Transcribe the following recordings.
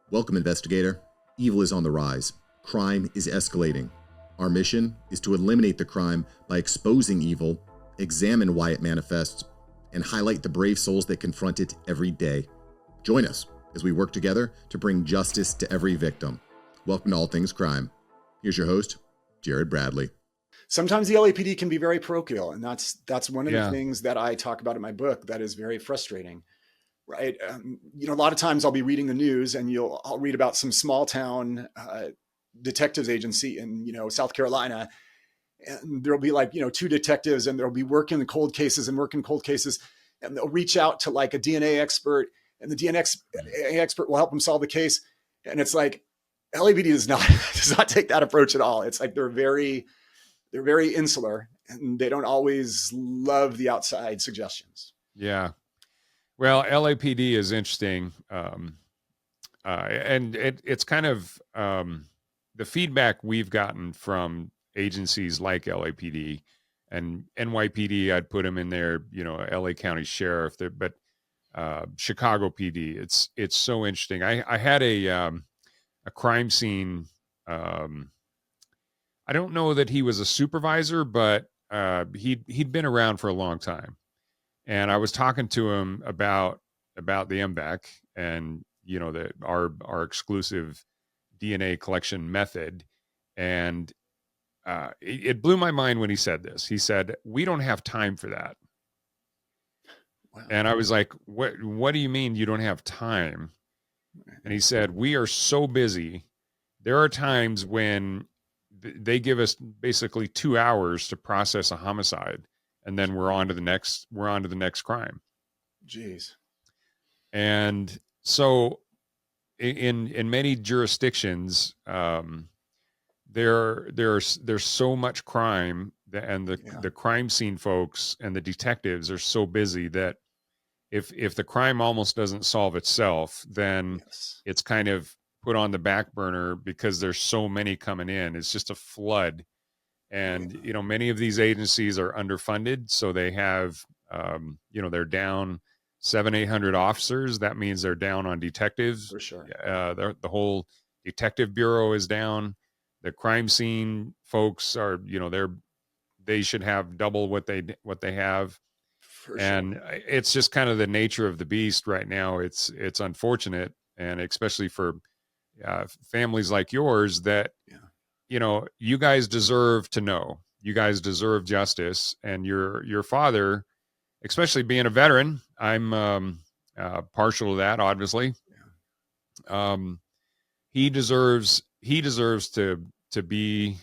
Welcome, investigator. Evil is on the rise. Crime is escalating. Our mission is to eliminate the crime by exposing evil, examine why it manifests, and highlight the brave souls that confront it every day. Join us as we work together to bring justice to every victim. Welcome to All Things Crime. Here's your host, Jared Bradley. Sometimes the LAPD can be very parochial, and that's one of the things that I talk about in my book that is very frustrating. Right. A lot of times I'll be reading the news and I'll read about some small town detectives agency in, South Carolina. And there'll be two detectives and they'll be working cold cases and they'll reach out to like a DNA expert and the DNA expert will help them solve the case. And it's like LAPD does not take that approach at all. It's like they're very insular and they don't always love the outside suggestions. Yeah. Well, LAPD is interesting. And it's kind of the feedback we've gotten from agencies like LAPD and NYPD. I'd put them in there, LA County Sheriff, but Chicago PD. It's so interesting. I had a crime scene. I don't know that he was a supervisor, but he'd been around for a long time. And I was talking to him about the M-Vac and, our exclusive DNA collection method. And it blew my mind when he said this. He said, "We don't have time for that." Wow. And I was like, what do you mean you don't have time? And he said, "We are so busy. There are times when they give us basically 2 hours to process a homicide. And then we're on to the next crime." Jeez. And so in many jurisdictions, there's so much crime and the crime scene folks and the detectives are so busy that if the crime almost doesn't solve itself, then it's kind of put on the back burner because there's so many coming in. It's just a flood. And, many of these agencies are underfunded. So they have, they're down 700-800 officers. That means they're down on detectives. For sure. The whole detective bureau is down. The crime scene folks are, they should have double what they have. For and sure. It's just kind of the nature of the beast right now. It's unfortunate. And especially for families like yours that, you guys deserve to know. You guys deserve justice, and your father, especially being a veteran, I'm partial to that. Obviously, he deserves to be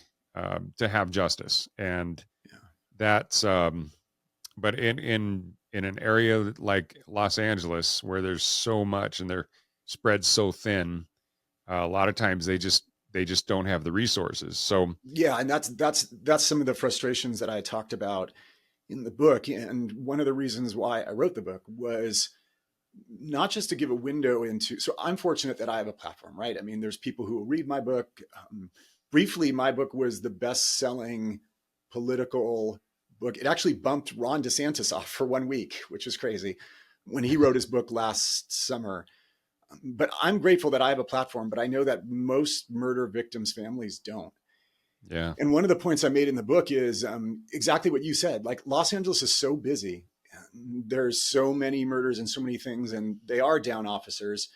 to have justice, and that's. But in an area like Los Angeles, where there's so much and they're spread so thin, a lot of times they just don't have the resources. So and that's some of the frustrations that I talked about in the book. And one of the reasons why I wrote the book was not just to give a window into. So I'm fortunate that I have a platform, right? I mean, there's people who will read my book. Briefly, my book was the best-selling political book. It actually bumped Ron DeSantis off for 1 week, which is crazy, when he wrote his book last summer. But I'm grateful that I have a platform, but I know that most murder victims' families don't. Yeah. And one of the points I made in the book is exactly what you said. Like, Los Angeles is so busy. There's so many murders and so many things, and they are down officers.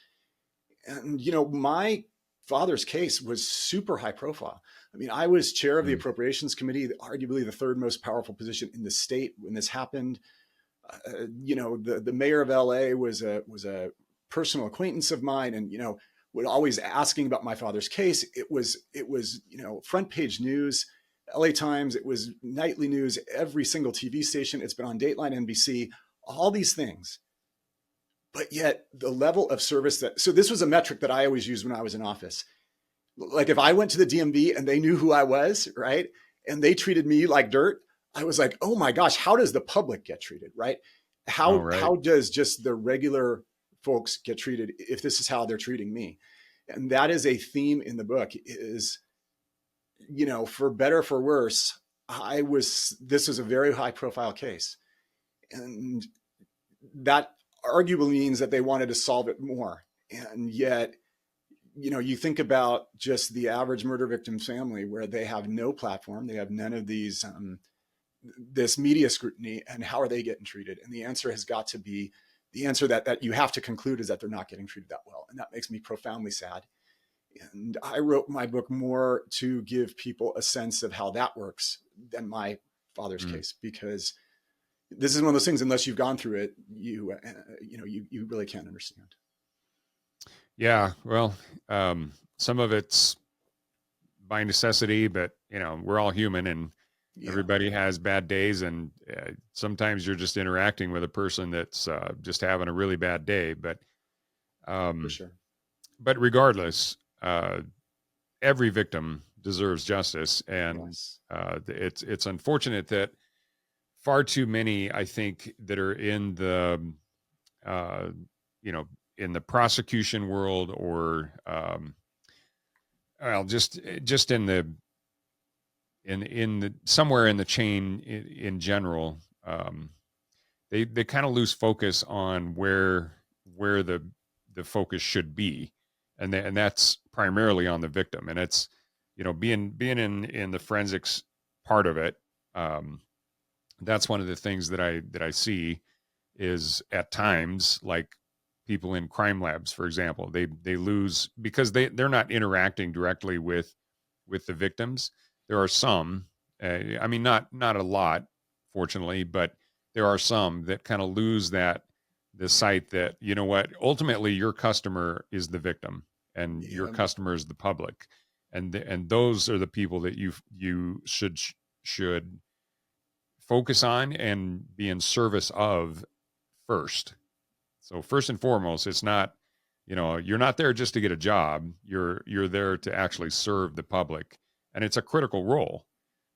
And, my father's case was super high profile. I mean, I was chair of the Appropriations Committee, arguably the third most powerful position in the state when this happened. The mayor of LA was a personal acquaintance of mine, and would always asking about my father's case. It was front page news, LA Times. It was nightly news, every single TV station. It's been on Dateline, NBC, all these things. But yet the level of service so this was a metric that I always used when I was in office. Like, if I went to the DMV and they knew who I was, right, and they treated me like dirt, I was like, oh my gosh, how does the public get treated, right? How does just the regular folks get treated if this is how they're treating me? And that is a theme in the book is, for better or for worse, this was a very high profile case. And that arguably means that they wanted to solve it more. And yet, you think about just the average murder victim family where they have no platform, they have none of these, this media scrutiny, and how are they getting treated? And the answer has got to be, the answer that you have to conclude is that they're not getting treated that well. And that makes me profoundly sad. And I wrote my book more to give people a sense of how that works than my father's case, because this is one of those things, unless you've gone through it, you really can't understand. Yeah. Well, some of it's by necessity, but we're all human, and everybody has bad days. And sometimes you're just interacting with a person that's just having a really bad day, but For sure. But regardless, every victim deserves justice, and Yes. It's unfortunate that far too many, I think, that are in the in the prosecution world, or well, just in the somewhere in the chain in general, they kind of lose focus on where the focus should be, and that's primarily on the victim. And it's being in the forensics part of it. That's one of the things that I see is at times, like people in crime labs, for example, they lose because they're not interacting directly with the victims. There are some, I mean, not a lot, fortunately, but there are some that kind of lose the sight that, ultimately your customer is the victim, and your customer is the public. And those are the people that you should focus on and be in service of first. So first and foremost, it's not, you're not there just to get a job. You're there to actually serve the public, and it's a critical role.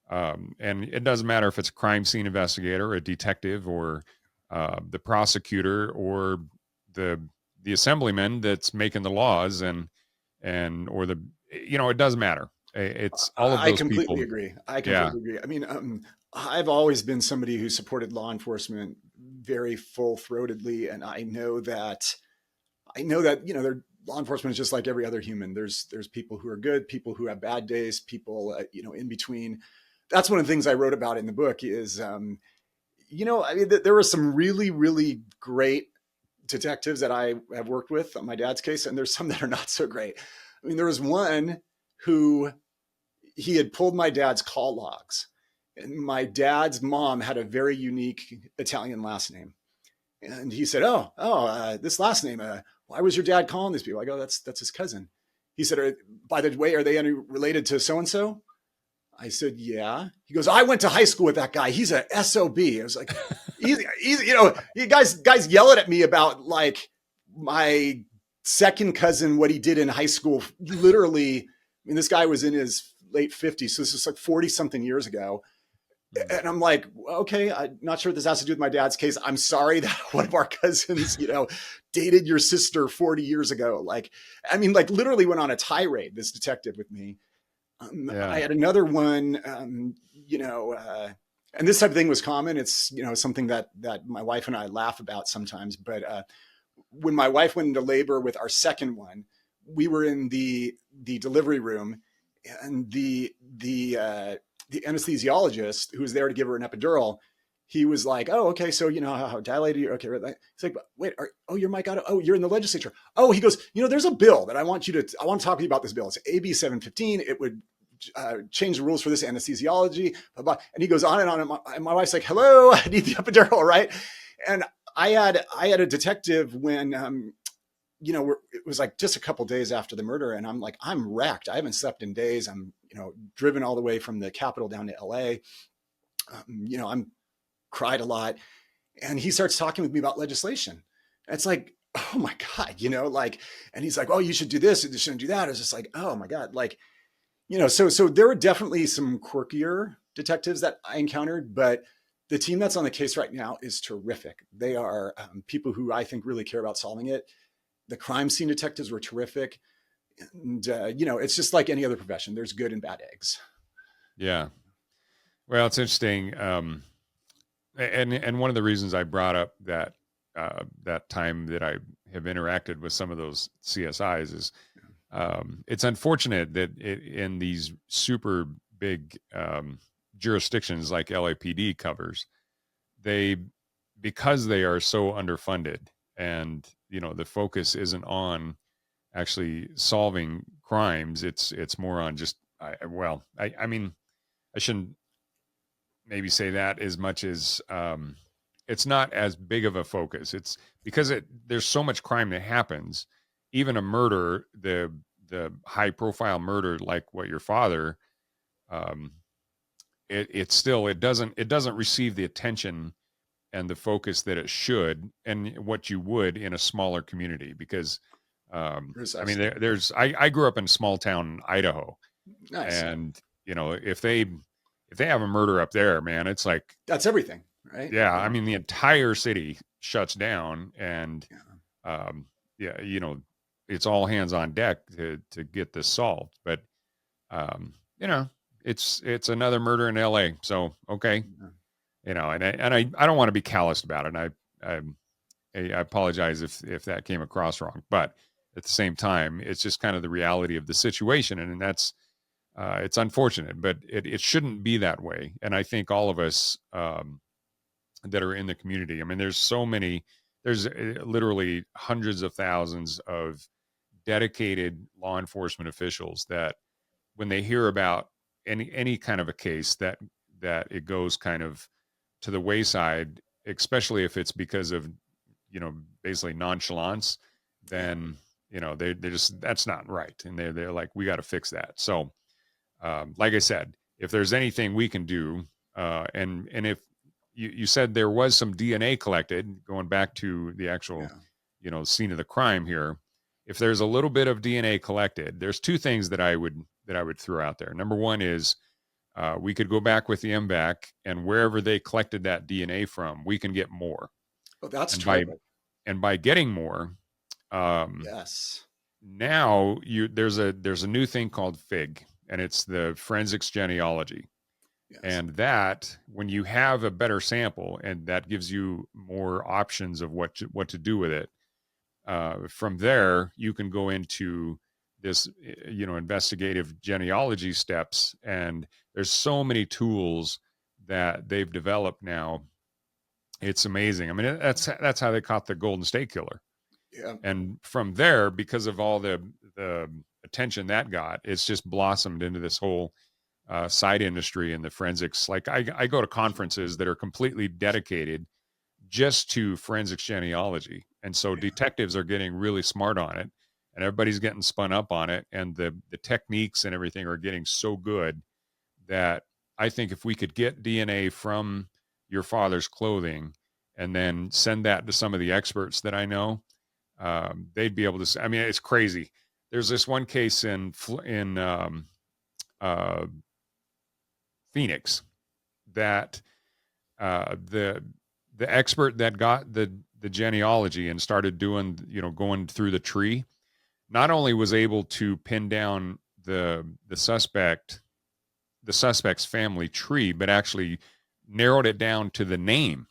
And it doesn't matter if it's a crime scene investigator, a detective, or the prosecutor, or the assemblyman that's making the laws, or it doesn't matter. It's all of those I completely people. agree. I completely agree. I mean, I've always been somebody who supported law enforcement very full-throatedly, and I know that law enforcement is just like every other human. There's people who are good, people who have bad days, people in between. That's one of the things I wrote about in the book is I mean, there were some really, really great detectives that I have worked with on my dad's case, and there's some that are not so great. I mean, there was one who he had pulled my dad's call logs, and my dad's mom had a very unique Italian last name. And he said, this last name, why was your dad calling these people? I go, that's his cousin. He said, by the way, are they any related to so-and-so? I said, yeah. He goes, I went to high school with that guy. He's a SOB. I was like, easy, you guys yelling at me about like my second cousin, what he did in high school. Literally, I mean, this guy was in his late 50s. So this is like 40 something years ago. And I'm like, okay, I'm not sure what this has to do with my dad's case. I'm sorry that one of our cousins, dated your sister 40 years ago. Like, I mean, like literally went on a tirade, this detective with me. I had another one, and this type of thing was common. It's, something that my wife and I laugh about sometimes. But when my wife went into labor with our second one, we were in the delivery room, and the anesthesiologist who was there to give her an epidural, he was like, oh, okay, so how dilated you? Okay, right. It's like, wait, you're Mike Gatto. Oh, you're in the legislature. Oh, he goes, there's a bill that I want to talk to you about this bill. It's AB 715. It would change the rules for this anesthesiology, blah, blah. And he goes on and on. And my wife's like, hello, I need the epidural, right? And I had a detective when, it was like just a couple days after the murder, and I'm like, I'm wrecked. I haven't slept in days. I'm, driven all the way from the Capitol down to LA. I'm cried a lot. And he starts talking with me about legislation. And it's like, oh my God, and he's like, oh, you should do this, you shouldn't do that. It's just like, oh my God. Like, so there were definitely some quirkier detectives that I encountered, but the team that's on the case right now is terrific. They are people who I think really care about solving it. The crime scene detectives were terrific. And, it's just like any other profession. There's good and bad eggs. Yeah. Well, it's interesting. And one of the reasons I brought up that time that I have interacted with some of those CSIs is it's unfortunate that in these super big jurisdictions like LAPD covers, they, because they are so underfunded, and the focus isn't on actually solving crimes. It's more on just I mean, I shouldn't maybe say that as much as it's not as big of a focus. It's because there's so much crime that happens, even a murder, the high profile murder like what your father, um, it doesn't receive the attention and the focus that it should, and what you would in a smaller community. Because I mean, Precisely. I grew up in small town Idaho, Nice. and if they have a murder up there, man, it's like, That's everything, right? yeah, I Yeah. mean, the entire city shuts down, and Yeah. um, yeah, it's all hands on deck to get this solved. But um, you know, it's another murder in L.A. So okay, Yeah. and I don't want to be calloused about it. And I apologize if that came across wrong, but at the same time, it's just kind of the reality of the situation, and that's it's unfortunate, but it shouldn't be that way. And I think all of us that are in the community, I mean, there's literally hundreds of thousands of dedicated law enforcement officials that when they hear about any kind of a case that it goes kind of to the wayside, especially if it's because of basically nonchalance, Yeah. then they just, that's not right, and they're like, we got to fix that. So like I said, if there's anything we can do, and if you said there was some DNA collected, going back to the actual, Yeah. scene of the crime here, if there's a little bit of DNA collected, there's two things that I would throw out there. Number one is we could go back with the M-Vac, and wherever they collected that DNA from, we can get more. Oh, that's And by terrific. getting more, um, Yes. now there's a new thing called FIG, and it's the forensics genealogy. Yes. And that, when you have a better sample, and that gives you more options of what to do with it, from there you can go into this investigative genealogy steps. And there's so many tools that they've developed now. It's amazing. I mean, that's how they caught the Golden State Killer. Yeah. And from there, because of all the attention that got, it's just blossomed into this whole side industry in the forensics. Like I go to conferences that are completely dedicated just to forensics genealogy, and so Yeah. detectives are getting really smart on it, and everybody's getting spun up on it, and the techniques and everything are getting so good that I think if we could get DNA from your father's clothing and then send that to some of the experts that I know, they'd be able to. I mean, it's crazy. There's this one case in uh, Phoenix that the expert that got the genealogy and started doing, going through the tree, not only was able to pin down the suspect's family tree, but actually narrowed it down to the name.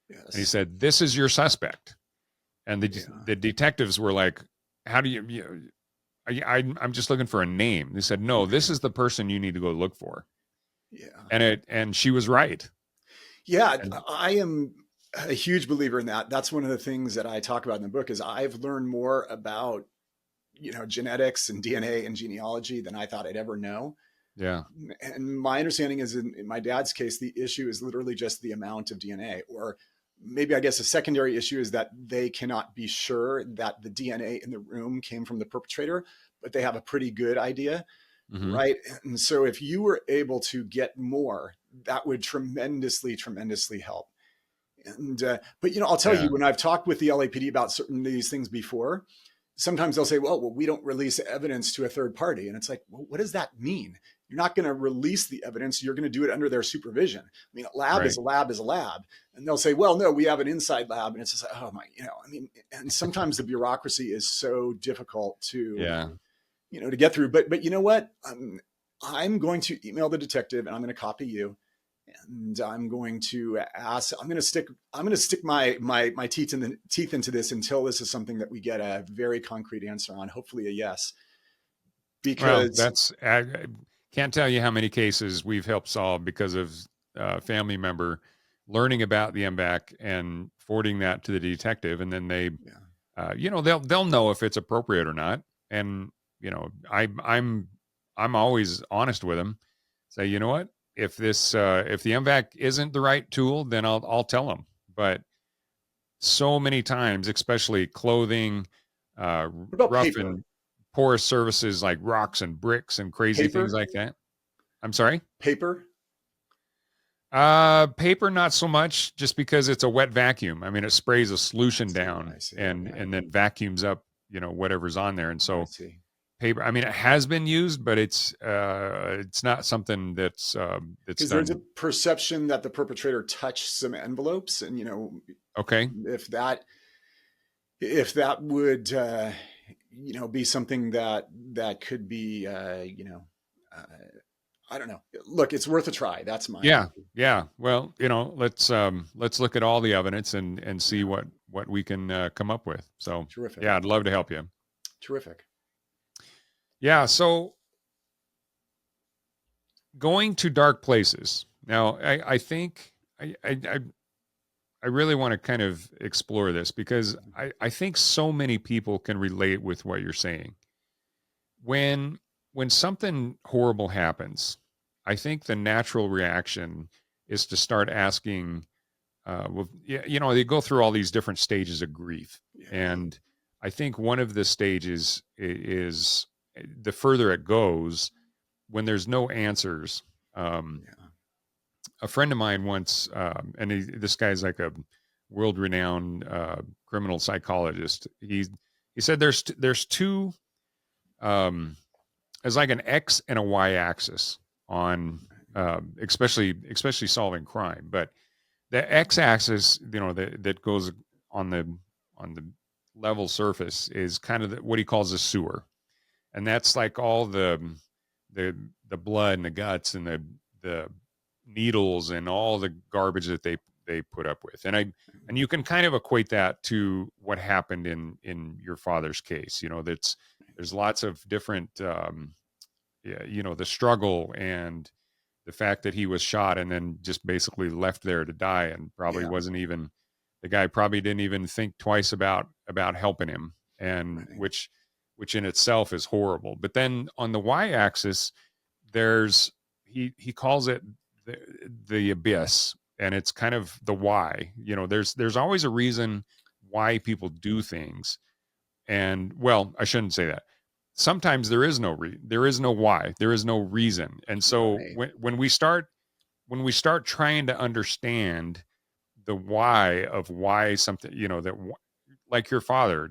And he Yes. said, "This is your suspect." And Yeah. the detectives were like, "How do I'm just looking for a name." They said, "No, this Right. is the person you need to go look for." Yeah. And she was right. Yeah. And I am a huge believer in that. That's one of the things that I talk about in the book is I've learned more about, genetics and DNA and genealogy than I thought I'd ever know. yeah, And my understanding is in my dad's case, the issue is literally just the amount of DNA, or maybe I guess a secondary issue is that they cannot be sure that the DNA in the room came from the perpetrator, but they have a pretty good idea. hmm, Right. And so if you were able to get more, that would tremendously, tremendously help. And, but, I'll tell yeah, you, when I've talked with the LAPD about certain of these things before, sometimes they'll say, well, we don't release evidence to a third party. And it's like, well, what does that mean? You're not going to release the evidence. You're going to do it under their supervision. I mean, a lab is right, a lab is a lab. And they'll say, well, no, we have an inside lab. And it's just, oh my, I mean, and sometimes the bureaucracy is so difficult yeah, to get through. But you know what? I'm going to email the detective and I'm going to copy you. And I'm going to ask, I'm going to stick my teeth into this until this is something that we get a very concrete answer on, hopefully a yes. Well, because that's I can't tell you how many cases we've helped solve because of a family member learning about the M-Vac and forwarding that to the detective, and then they, yeah, they'll know if it's appropriate or not. And I'm always honest with them. Say, you know what, if if the M-Vac isn't the right tool, then I'll tell them. But so many times, especially clothing, what about rough paper? and porous surfaces like rocks and bricks and crazy things Paper, like that. I'm sorry. paper. Paper, not so much, just because it's a wet vacuum. I mean, it sprays a solution I down see. and Okay, then vacuums up, whatever's on there. And I so see. paper, I mean, it has been used, but it's not something that's Because there's a done. perception that the perpetrator touched some envelopes, and Okay. if that if that would be something that could be uh, I don't know. Look, it's worth a try. That's my Yeah. Yeah. Well, let's look at all the evidence and see yeah, what we can come up with. So terrific, yeah, I'd love to help you. terrific. Yeah. So going to dark places. Now, I think I really want to kind of explore this because I think so many people can relate with what you're saying. When something horrible happens, I think the natural reaction is to start asking, well, yeah, they go through all these different stages of grief. Yeah, And I think one of the stages is the further it goes, when there's no answers. Um, yeah, a friend of mine once, and this guy's like a world-renowned criminal psychologist. He said there's two, um, there's like an X and a Y axis on, especially solving crime. But the X axis, that goes on the level surface is kind of what he calls a sewer, and that's like all the the blood and the guts and the needles and all the garbage that they put up with. And you can kind of equate that to what happened in your father's case. That's there's lots of different yeah, the struggle and the fact that he was shot and then just basically left there to die, and probably yeah. wasn't even, the guy probably didn't even think twice about helping him, and Right. which in itself is horrible. But then on the y-axis, there's, he calls it the, the abyss, and it's kind of the why. There's always a reason why people do things. And well, I shouldn't say that. Sometimes there is no why, there is no reason. And so Right. when we start trying to understand the why of why something, like your father,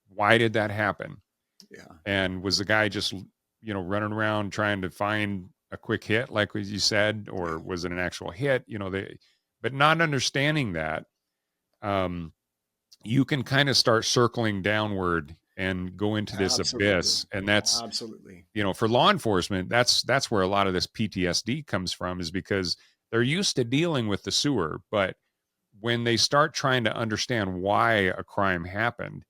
why did that happen? Yeah. And was the guy just, running around trying to find a quick hit, like as you said, or Yeah. was it an actual hit? But not understanding that, um, you can kind of start circling downward and go into this Absolutely. abyss. And that's, Absolutely. for law enforcement, that's where a lot of this PTSD comes from, is because they're used to dealing with the sewer, but when they start trying to understand why a crime happened,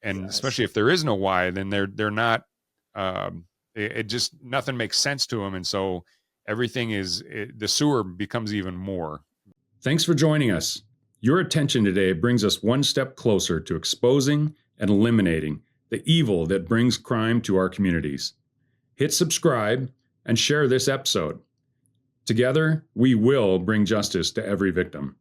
and Yes. especially if there is no why, then they're not, it just, nothing makes sense to them. And so the sewer becomes even more. Thanks for joining us. Your attention today brings us one step closer to exposing and eliminating the evil that brings crime to our communities. Hit subscribe and share this episode. Together, we will bring justice to every victim.